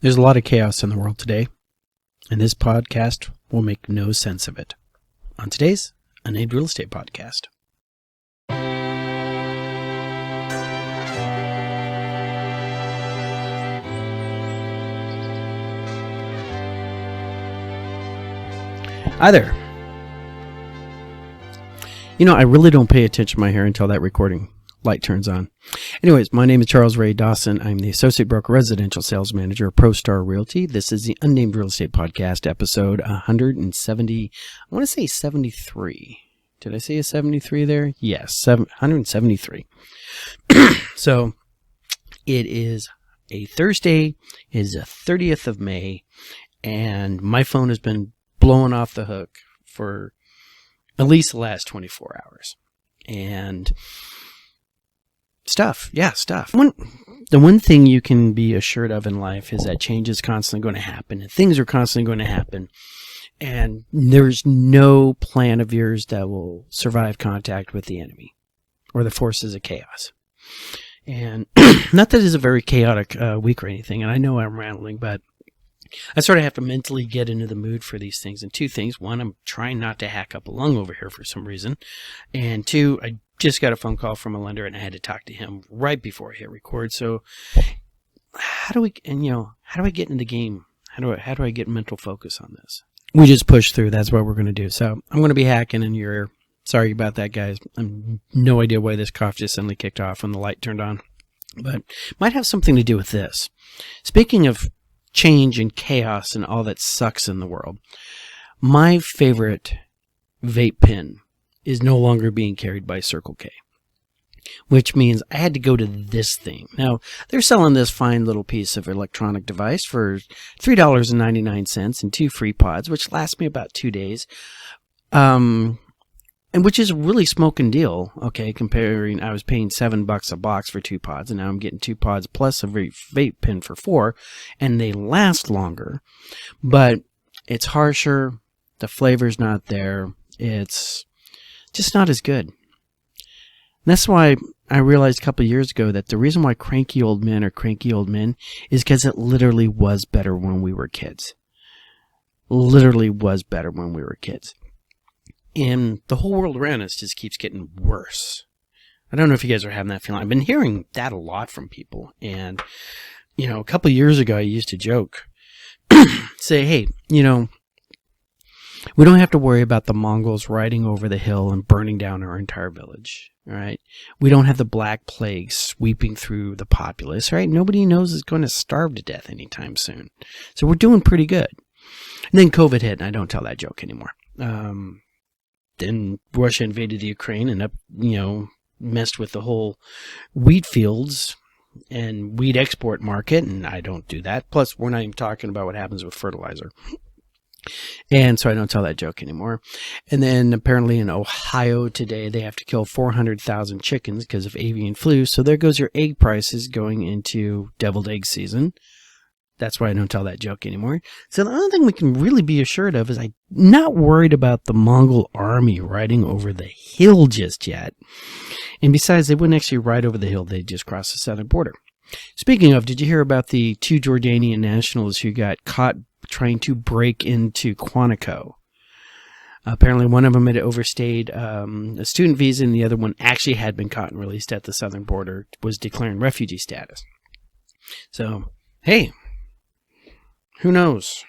There's a lot of chaos in the world today, and this podcast will make no sense of it. On today's Unnamed Real Estate Podcast. Hi there. I really don't pay attention to my hair until that recording light turns on. Anyways, my name is Charles Ray Dawson. I'm the Associate Broker Residential Sales Manager of ProStar Realty. This is the Unnamed Real Estate Podcast, episode 170. I want to say 73. Did I say a 73 there? Yes, 173. So it is a Thursday. It is the 30th of May, and my phone has been blowing off the hook for at least the last 24 hours. And stuff. The one thing you can be assured of in life is that change is constantly going to happen, and things are constantly going to happen, and there's no plan of yours that will survive contact with the enemy or the forces of chaos. And not that it's a very chaotic week or anything, and I know I'm rambling, but I sort of have to mentally get into the mood for these things. And two things. One, I'm trying not to hack up a lung over here for some reason. And two, I just got a phone call from a lender and I had to talk to him right before I hit record. So how do I get into the game? How do I get mental focus on this? We just push through. That's what we're going to do. So I'm going to be hacking in your ear. Sorry about that, guys. I'm no idea why this cough just suddenly kicked off when the light turned on, but might have something to do with this. Speaking of change and chaos and all that sucks in the world, my favorite vape pen is no longer being carried by Circle K, which means I had to go to this thing. Now, they're selling this fine little piece of electronic device for $3.99 and 2 free pods, which last me about 2 days. And which is a really smoking deal, okay, comparing, I was paying $7 a box for 2 pods, and now I'm getting 2 pods plus a vape pen for 4, and they last longer, but it's harsher, the flavor's not there, it's just not as good. And that's why I realized a couple of years ago that the reason why cranky old men are cranky old men is because it literally was better when we were kids. Literally was better when we were kids. And the whole world around us just keeps getting worse. I don't know if you guys are having that feeling. I've been hearing that a lot from people. And, a couple of years ago, I used to joke, say, hey, we don't have to worry about the Mongols riding over the hill and burning down our entire village, all right? We don't have the Black Plague sweeping through the populace, right? Nobody knows is going to starve to death anytime soon. So we're doing pretty good. And then COVID hit, and I don't tell that joke anymore. Then Russia invaded the Ukraine and messed with the whole wheat fields and wheat export market, and I don't do that. Plus, we're not even talking about what happens with fertilizer. And so I don't tell that joke anymore. And then apparently in Ohio today, they have to kill 400,000 chickens because of avian flu. So there goes your egg prices going into deviled egg season. That's why I don't tell that joke anymore. So the only thing we can really be assured of is I'm not worried about the Mongol army riding over the hill just yet. And besides, they wouldn't actually ride over the hill. They'd just cross the southern border. Speaking of, did you hear about the 2 Jordanian nationals who got caught trying to break into Quantico? Apparently one of them had overstayed a student visa, and the other one actually had been caught and released at the southern border, was declaring refugee status. So, hey, who knows?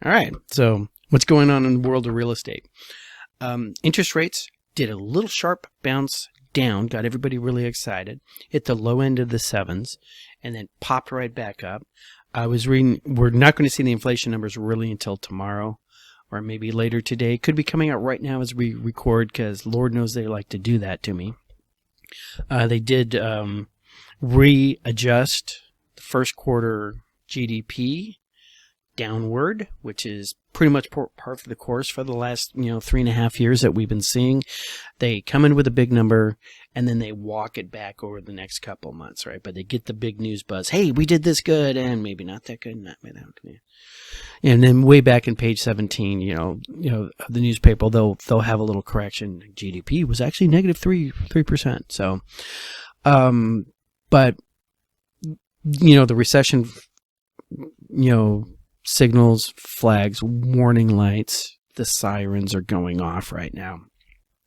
All right, so what's going on in the world of real estate? Interest rates did a little sharp bounce down, got everybody really excited, hit the low end of the 7s, and then popped right back up. I was reading, we're not going to see the inflation numbers really until tomorrow or maybe later today. Could be coming out right now as we record, because Lord knows they like to do that to me. They did readjust the first quarter GDP downward, which is pretty much par for the course for the last 3.5 years that we've been seeing. They come in with a big number and then they walk it back over the next couple of months, right? But they get the big news buzz. Hey, we did this good, and maybe not that good, not that good. And then way back in page 17, the newspaper, they'll have a little correction. GDP was actually negative 3%. So, but the recession signals, flags, warning lights, the sirens are going off right now.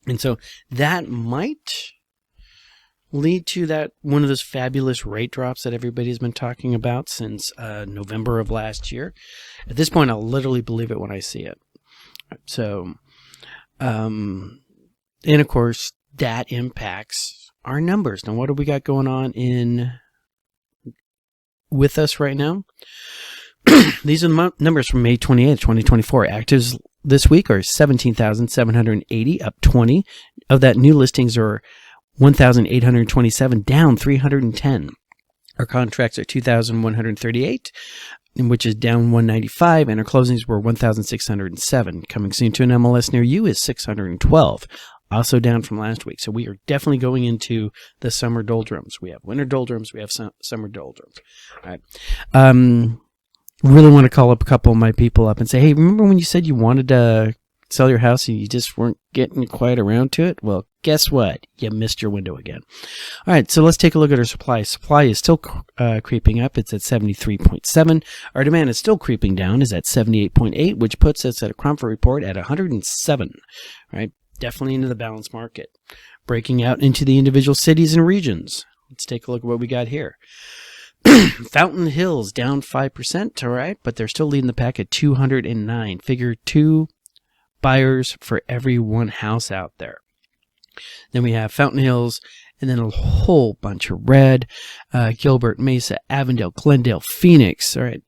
And so that might lead to that one of those fabulous rate drops that everybody's been talking about since November of last year. At this point, I'll literally believe it when I see it. So, and of course, that impacts our numbers. Now, what do we got going on with us right now? These are the numbers from May 28th, 2024. Actives this week are 17,780, up 20. Of that, new listings are 1,827, down 310. Our contracts are 2,138, which is down 195, and our closings were 1,607. Coming soon to an MLS near you is 612, also down from last week. So we are definitely going into the summer doldrums. We have winter doldrums, we have summer doldrums. All right. Really want to call up a couple of my people up and say, hey, remember when you said you wanted to sell your house and you just weren't getting quite around to it? Well, guess what? You missed your window again. All right, so let's take a look at our supply. Supply is still creeping up. It's at 73.7. Our demand is still creeping down. Is at 78.8, which puts us at a Cromford report at 107. All right, definitely into the balanced market. Breaking out into the individual cities and regions. Let's take a look at what we got here. Fountain Hills down 5%, all right, but they're still leading the pack at 209. Figure 2 buyers for every one house out there. Then we have Fountain Hills, and then a whole bunch of red. Gilbert, Mesa, Avondale, Glendale, Phoenix, all right.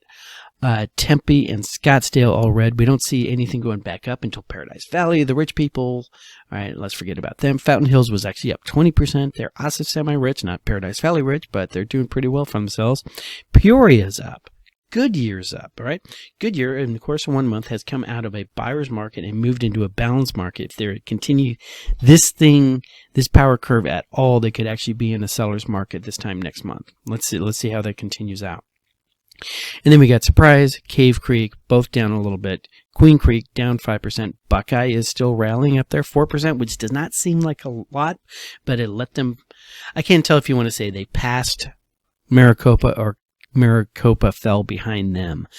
Tempe and Scottsdale all red. We don't see anything going back up until Paradise Valley. The rich people, all right, let's forget about them. Fountain Hills was actually up 20%. They're also semi-rich, not Paradise Valley rich, but they're doing pretty well for themselves. Peoria's up. Goodyear's up, all right? Goodyear, in the course of 1 month, has come out of a buyer's market and moved into a balanced market. If they continue this power curve at all, they could actually be in a seller's market this time next month. Let's see how that continues out. And then we got Surprise, Cave Creek, both down a little bit. Queen Creek down 5%. Buckeye is still rallying up there, 4%, which does not seem like a lot, but it let them. I can't tell if you want to say they passed Maricopa or Maricopa fell behind them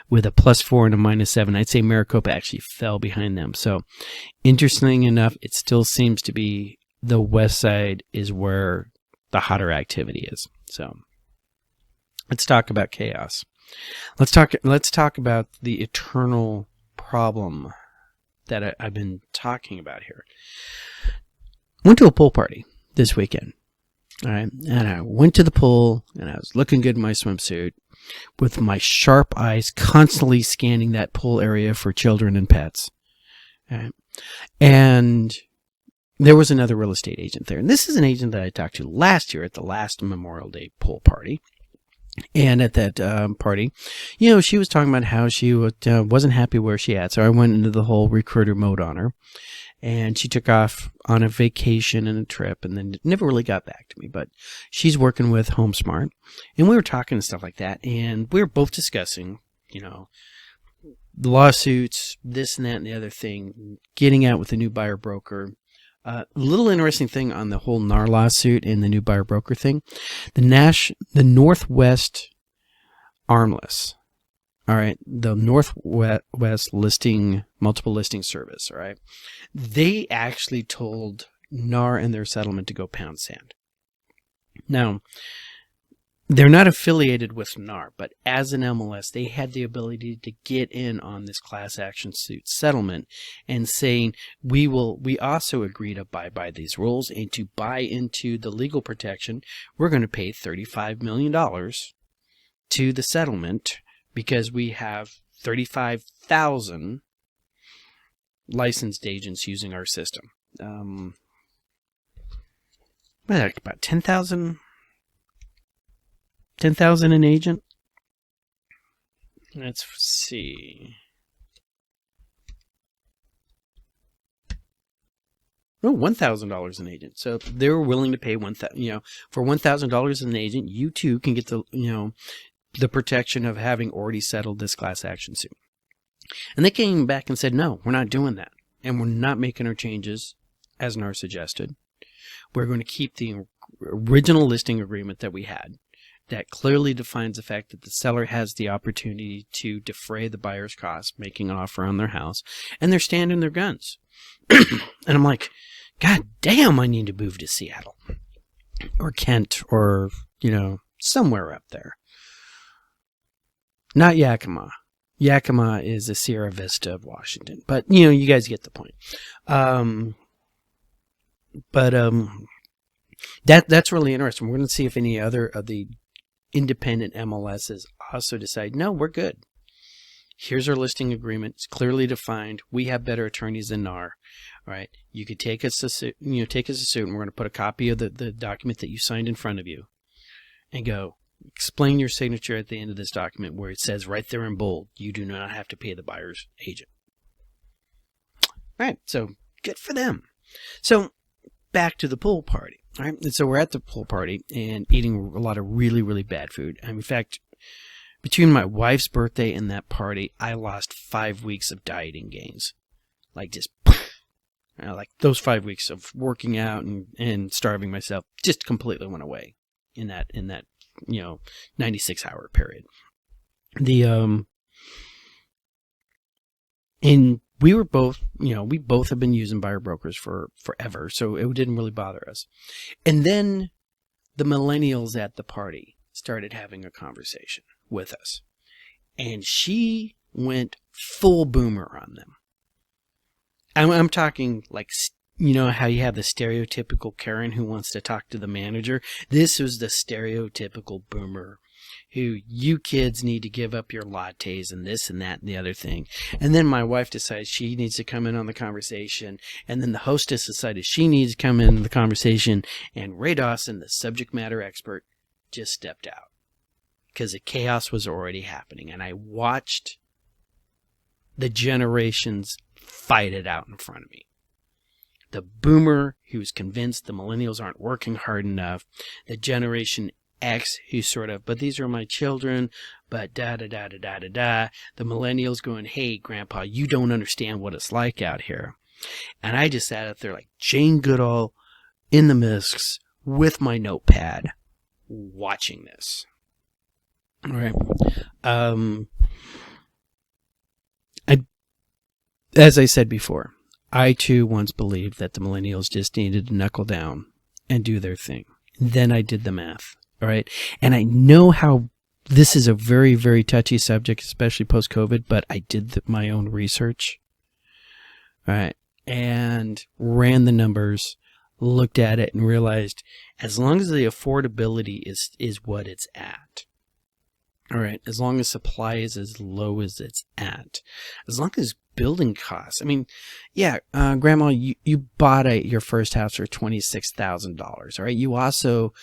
with a +4 and a -7. I'd say Maricopa actually fell behind them. So, interesting enough, it still seems to be the west side is where the hotter activity is. So. Let's talk about chaos. Let's talk about the eternal problem that I've been talking about here. Went to a pool party this weekend. All right, and I went to the pool and I was looking good in my swimsuit with my sharp eyes constantly scanning that pool area for children and pets. All right. And there was another real estate agent there. And this is an agent that I talked to last year at the last Memorial Day pool party. And at that party, she was talking about how she wasn't happy where she at. So I went into the whole recruiter mode on her. And she took off on a vacation and a trip and then never really got back to me. But she's working with HomeSmart. And we were talking and stuff like that. And we were both discussing, the lawsuits, this and that and the other thing, getting out with a new buyer broker. A little interesting thing on the whole NAR lawsuit and the new buyer broker thing. The Northwest Armless, all right, the Northwest multiple listing service, all right, they actually told NAR and their settlement to go pound sand. Now, they're not affiliated with NAR, but as an MLS, they had the ability to get in on this class action suit settlement and saying, we also agree to abide by these rules and to buy into the legal protection. We're going to pay $35 million to the settlement because we have 35,000 licensed agents using our system. About 10,000 an agent. Let's see. Oh, $1,000 an agent. So they were willing to pay for $1,000 an agent. You too can get the protection of having already settled this class action suit. And they came back and said, no, we're not doing that, and we're not making our changes as NAR suggested. We're going to keep the original listing agreement that we had. that clearly defines the fact that the seller has the opportunity to defray the buyer's costs, making an offer on their house, and they're standing their guns. And I'm like, God damn, I need to move to Seattle or Kent or, somewhere up there. Not Yakima. Yakima is the Sierra Vista of Washington, but you guys get the point. That's really interesting. We're going to see if any other of the independent MLSs also decide, no, we're good. Here's our listing agreement. It's clearly defined. We have better attorneys than NAR. All right. You could take us to suit, and we're going to put a copy of the document that you signed in front of you and go, explain your signature at the end of this document where it says right there in bold, you do not have to pay the buyer's agent. All right. So good for them. So back to the pool party. All right. And so we're at the pool party and eating a lot of really, really bad food. And in fact, between my wife's birthday and that party, I lost 5 weeks of dieting gains. Like just, like those 5 weeks of working out and starving myself just completely went away in that 96-hour period. And we were both, we both have been using buyer brokers for forever, so it didn't really bother us. And then the millennials at the party started having a conversation with us, and she went full boomer on them. I'm talking like, how you have the stereotypical Karen who wants to talk to the manager. This was the stereotypical boomer who, you kids need to give up your lattes and this and that and the other thing. And then my wife decides she needs to come in on the conversation. And then the hostess decided she needs to come in on the conversation. And Ray Dawson, the subject matter expert, just stepped out because the chaos was already happening. And I watched the generations fight it out in front of me. The boomer who's convinced the millennials aren't working hard enough. The Generation X who's sort of, but these are my children, but da-da-da-da-da-da-da. The millennials going, hey, Grandpa, you don't understand what it's like out here. And I just sat out there like Jane Goodall in the mists with my notepad watching this. All right. As I said before, I too once believed that the millennials just needed to knuckle down and do their thing. Then I did the math. All right. And I know how this is a very, very touchy subject, especially post-COVID, but I did my own research. All right. And ran the numbers, looked at it, and realized as long as the affordability is what it's at. All right. As long as supply is as low as it's at. As long as building costs. I mean, yeah, Grandma, you bought your first house for $26,000. All right. You also,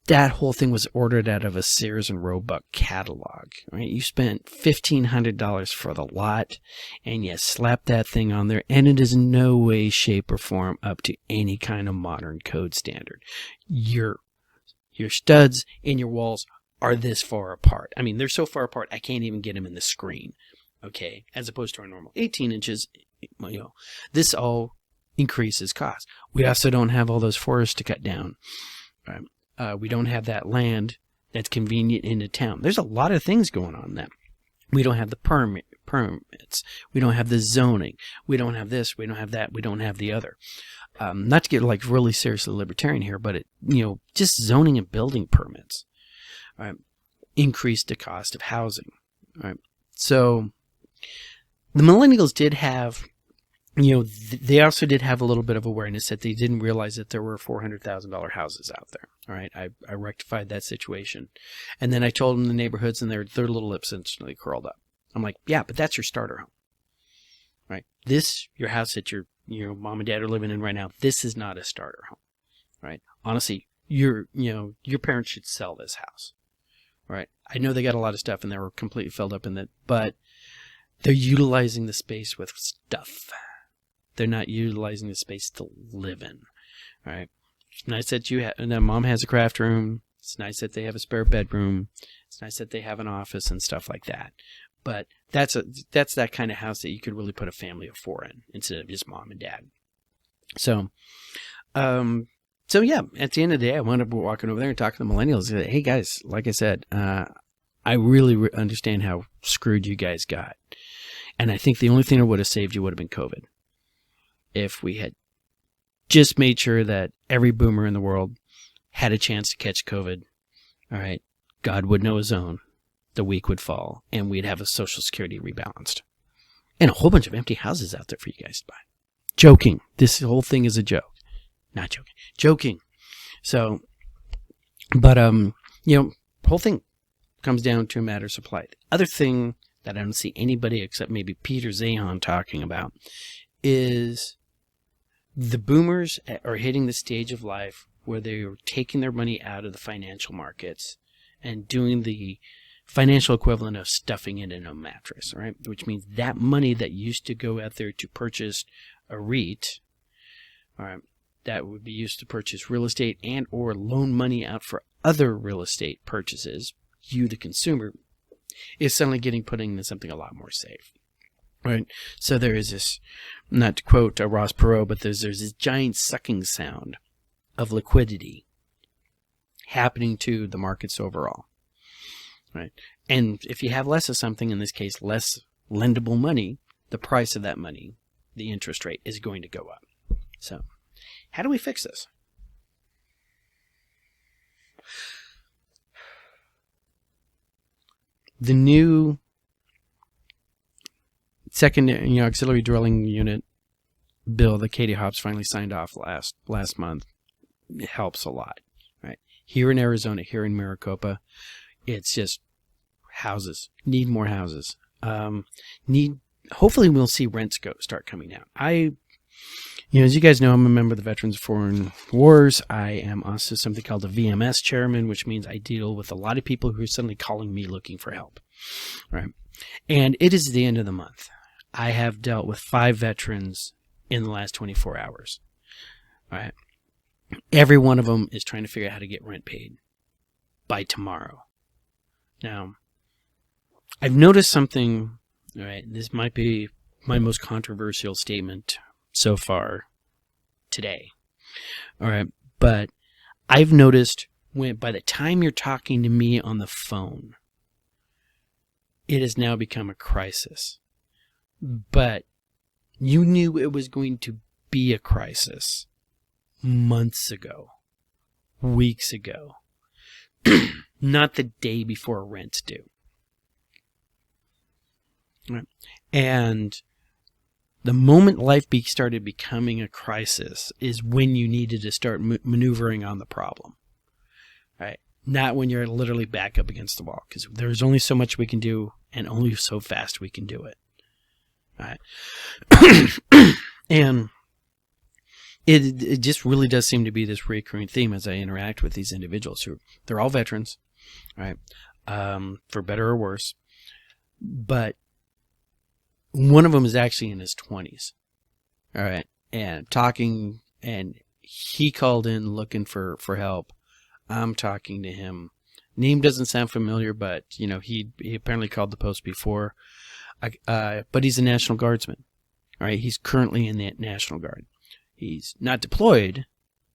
that whole thing was ordered out of a Sears and Roebuck catalog. Right. You spent $1,500 for the lot, and you slapped that thing on there, and it is no way, shape, or form up to any kind of modern code standard. Your studs and your walls are this far apart. I mean, they're so far apart I can't even get them in the screen. Okay, as opposed to our normal 18 inches, this all increases cost. We also don't have all those forests to cut down. Right? We don't have that land that's convenient into town. There's a lot of things going on there. We don't have the permits. We don't have the zoning. We don't have this. We don't have that. We don't have the other. Not to get like really seriously libertarian here, but just zoning and building permits, right, increased the cost of housing. Right, so the millennials did have, they also did have a little bit of awareness that they didn't realize that there were $400,000 houses out there. All right. I rectified that situation. And then I told them the neighborhoods, and their little lips instantly curled up. I'm like, yeah, but that's your starter home. Right. Your house that your mom and dad are living in right now, this is not a starter home. Right. Honestly, your parents should sell this house. Right. I know they got a lot of stuff and they were completely filled up in it, but they're utilizing the space with stuff. They're not utilizing the space to live in. All right. It's nice that that mom has a craft room. It's nice that they have a spare bedroom. It's nice that they have an office and stuff like that. But that's that kind of house that you could really put a family of 4 in instead of just mom and dad. So, So yeah, at the end of the day, I wound up walking over there and talking to the millennials. Hey guys, like I said, I really understand how screwed you guys got. And I think the only thing that would have saved you would have been COVID. If we had just made sure that every boomer in the world had a chance to catch COVID, all right, God would know his own. The week would fall, and we'd have a Social Security rebalanced. And a whole bunch of empty houses out there for you guys to buy. Joking. This whole thing is a joke. Not joking. Joking. So, but, the whole thing comes down to a matter of supply. The other thing that I don't see anybody except maybe Peter Zahan talking about is the boomers are hitting the stage of life where they're taking their money out of the financial markets and doing the financial equivalent of stuffing it in a mattress, right? Which means that money that used to go out there to purchase a REIT, all right, that would be used to purchase real estate and or loan money out for other real estate purchases, you the consumer, is suddenly getting put into something a lot more safe, right? So there is this, not to quote Ross Perot, but there's this giant sucking sound of liquidity happening to the markets overall, right? And if you have less of something, in this case, less lendable money, the price of that money, the interest rate, is going to go up. So how do we fix this? The new second, auxiliary dwelling unit bill that Katie Hobbs finally signed off last month, it helps a lot, right? Here in Arizona, here in Maricopa, it's just houses. Need more houses. Hopefully we'll see rents start coming out. As you guys know, I'm a member of the Veterans of Foreign Wars. I am also something called a VMS chairman, which means I deal with a lot of people who are suddenly calling me looking for help, right? And it is the end of the month. I have dealt with 5 veterans in the last 24 hours, right? Every one of them is trying to figure out how to get rent paid by tomorrow. Now, I've noticed something, right? This might be my most controversial statement so far today. All right. But I've noticed by the time you're talking to me on the phone, it has now become a crisis. But you knew it was going to be a crisis months ago, weeks ago, not the day before rent's due. Right. And the moment life started becoming a crisis is when you needed to start maneuvering on the problem, right? Not when you're literally back up against the wall, because there's only so much we can do and only so fast we can do it, right? And it just really does seem to be this recurring theme as I interact with these individuals they're all veterans, right? For better or worse, but one of them is actually in his 20s, all right, and talking, and he called in looking for help. I'm talking to him. Name doesn't sound familiar, but, he apparently called the post before, but he's a National Guardsman, all right? He's currently in the National Guard. He's not deployed,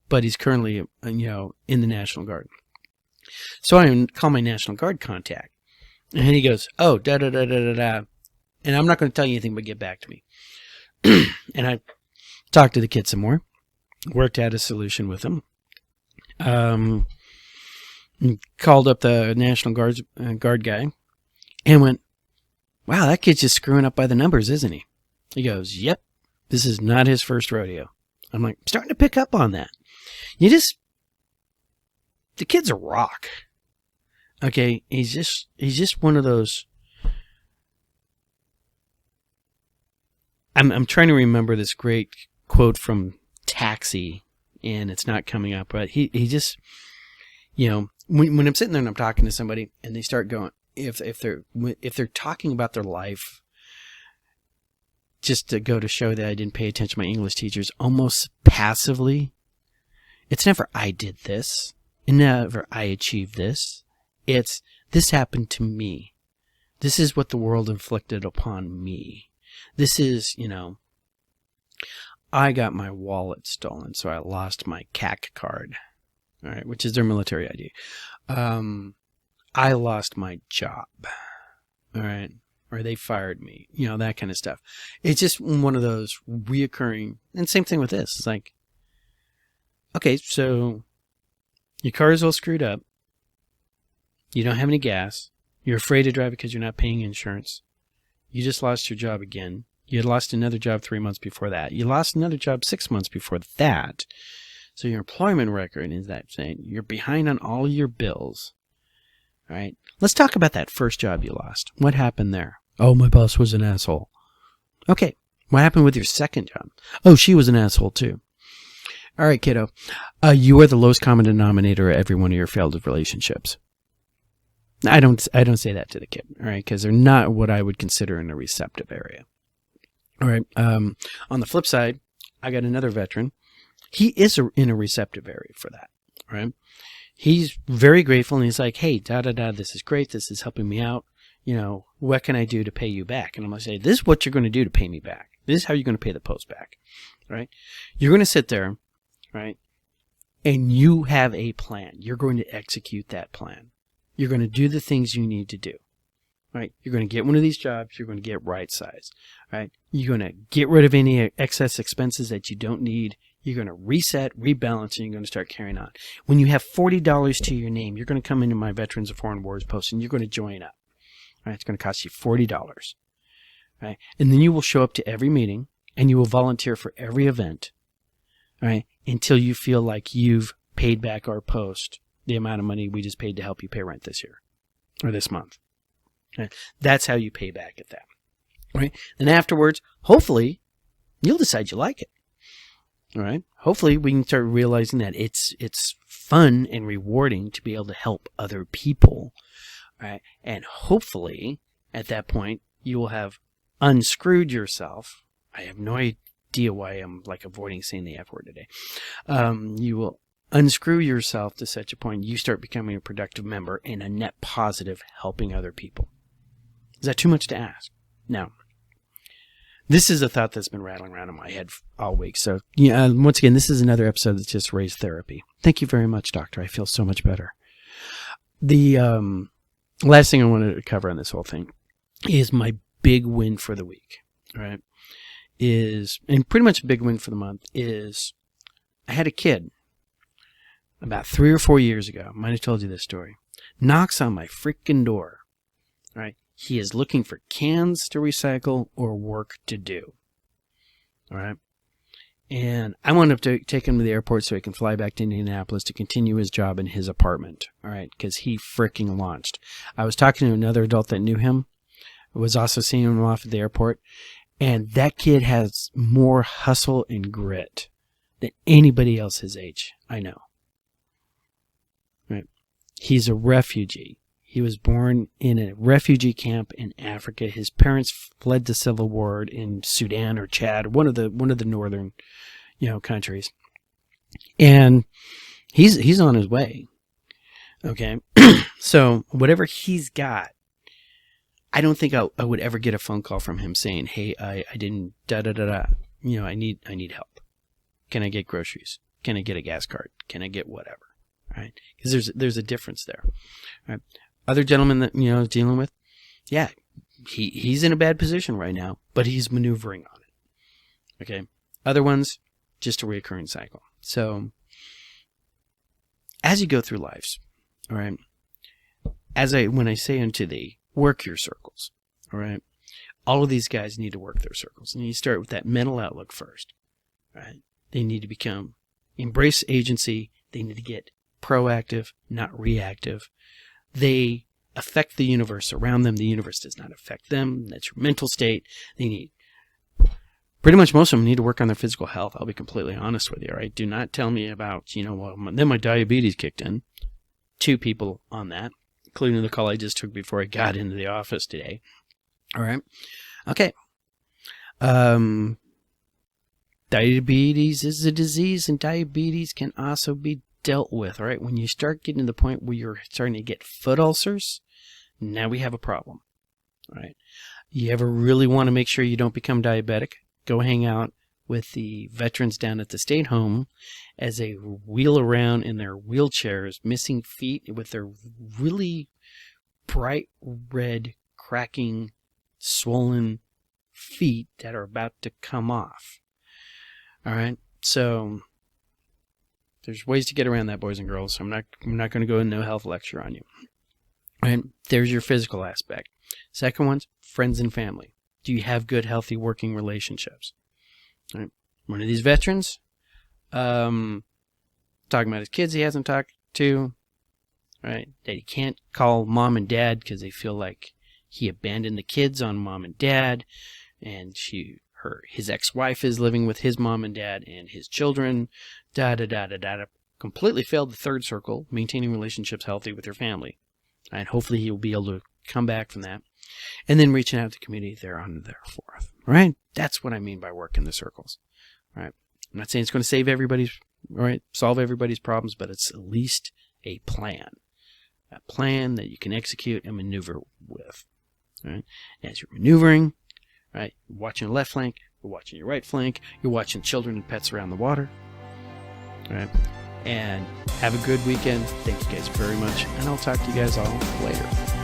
but he's currently, in the National Guard. So I call my National Guard contact, and he goes, oh, da-da-da-da-da-da. And I'm not going to tell you anything but get back to me. And I talked to the kid some more, worked out a solution with him, called up the National Guard guy and went, wow, that kid's just screwing up by the numbers, isn't he? He goes, yep, this is not his first rodeo. I'm like, starting to pick up on that. The kid's a rock. Okay, he's just one of those. I'm trying to remember this great quote from Taxi, and it's not coming up, but he just, when I'm sitting there and I'm talking to somebody and they start going, if they're talking about their life, just to go to show that I didn't pay attention to my English teachers, almost passively, it's never I did this, and never I achieved this. It's this happened to me. This is what the world inflicted upon me. This is, I got my wallet stolen, so I lost my CAC card, all right, which is their military ID. I lost my job, all right, or they fired me, that kind of stuff. It's just one of those reoccurring, and same thing with this. It's like, okay, so your car is all screwed up. You don't have any gas. You're afraid to drive because you're not paying insurance. You just lost your job again. You had lost another job 3 months before that. You lost another job 6 months before that. So your employment record is that saying you're behind on all your bills. All right. Let's talk about that first job you lost. What happened there? Oh, my boss was an asshole. Okay. What happened with your second job? Oh, she was an asshole too. All right, kiddo. You are the lowest common denominator of every one of your failed relationships. I don't say that to the kid, all right, because they're not what I would consider in a receptive area. All right. On the flip side, I got another veteran. He is in a receptive area for that, right? He's very grateful, and he's like, hey, this is great. This is helping me out. What can I do to pay you back? And I'm going to say, this is what you're going to do to pay me back. This is how you're going to pay the post back, right? You're going to sit there, right, and you have a plan. You're going to execute that plan. You're going to do the things you need to do, right? You're going to get one of these jobs. You're going to get right size, right? You're going to get rid of any excess expenses that you don't need. You're going to reset, rebalance, and you're going to start carrying on. When you have $40 to your name, you're going to come into my Veterans of Foreign Wars post, and you're going to join up. Right? It's going to cost you $40, right? And then you will show up to every meeting, and you will volunteer for every event, right? Until you feel like you've paid back our post the amount of money we just paid to help you pay rent this year or this month. Right? That's how you pay back at that, right? And afterwards, hopefully, you'll decide you like it. All right. Hopefully, we can start realizing that it's fun and rewarding to be able to help other people. All right. And hopefully, at that point, you will have unscrewed yourself. I have no idea why I'm avoiding saying the F word today. You will unscrew yourself to such a point you start becoming a productive member and a net positive, helping other people. Is that too much to ask? No. This is a thought that's been rattling around in my head all week. So, once again, this is another episode that's just Ray's therapy. Thank you very much, doctor. I feel so much better. The last thing I wanted to cover on this whole thing is my big win for the week, right? And pretty much a big win for the month is I had a kid about 3 or 4 years ago. I might have told you this story. Knocks on my freaking door, right? He is looking for cans to recycle or work to do. All right. And I wound up to take him to the airport so he can fly back to Indianapolis to continue his job in his apartment. All right. Because he freaking launched. I was talking to another adult that knew him, was also seeing him off at the airport. And that kid has more hustle and grit than anybody else his age I know. Right. He's a refugee. He was born in a refugee camp in Africa. His parents fled the civil war in Sudan or Chad, one of the northern, countries. And he's on his way. Okay. So whatever he's got, I don't think I would ever get a phone call from him saying, "Hey, I didn't I need help. Can I get groceries? Can I get a gas card? Can I get whatever?" Right? Because there's a difference there. Right? Other gentlemen that dealing with, yeah, he's in a bad position right now, but he's maneuvering on it. Okay. Other ones, just a recurring cycle. So as you go through lives, all right, when I say unto thee, work your circles. All right. All of these guys need to work their circles. And you start with that mental outlook first. Right? They need to embrace agency. They need to get proactive, not reactive. They affect the universe around them. The universe does not affect them. That's your mental state. Pretty much most of them need to work on their physical health. I'll be completely honest with you, all right? Do not tell me about, then my diabetes kicked in. 2 people on that, including the call I just took before I got into the office today. All right. Okay. Diabetes is a disease, and diabetes can also be dealt with, all right? When you start getting to the point where you're starting to get foot ulcers, now we have a problem, all right? You ever really want to make sure you don't become diabetic? Go hang out with the veterans down at the state home as they wheel around in their wheelchairs, missing feet, with their really bright red, cracking, swollen feet that are about to come off. All right, so there's ways to get around that, boys and girls. I'm not going to go into no health lecture on you. All right, there's your physical aspect. Second one's friends and family. Do you have good, healthy working relationships? All right. One of these veterans, talking about his kids he hasn't talked to, right? That he can't call mom and dad because they feel like he abandoned the kids on mom and dad, and his ex-wife is living with his mom and dad and his children. Completely failed the third circle, maintaining relationships healthy with your family, and hopefully he will be able to come back from that. And then reaching out to the community there on their fourth, right? That's what I mean by working the circles, right? I'm not saying it's going to save everybody's, right, solve everybody's problems, but it's at least a plan that you can execute and maneuver with, right? As you're maneuvering, right, you're watching your left flank, you're watching your right flank, you're watching children and pets around the water, right? And have a good weekend. Thank you guys very much, and I'll talk to you guys all later.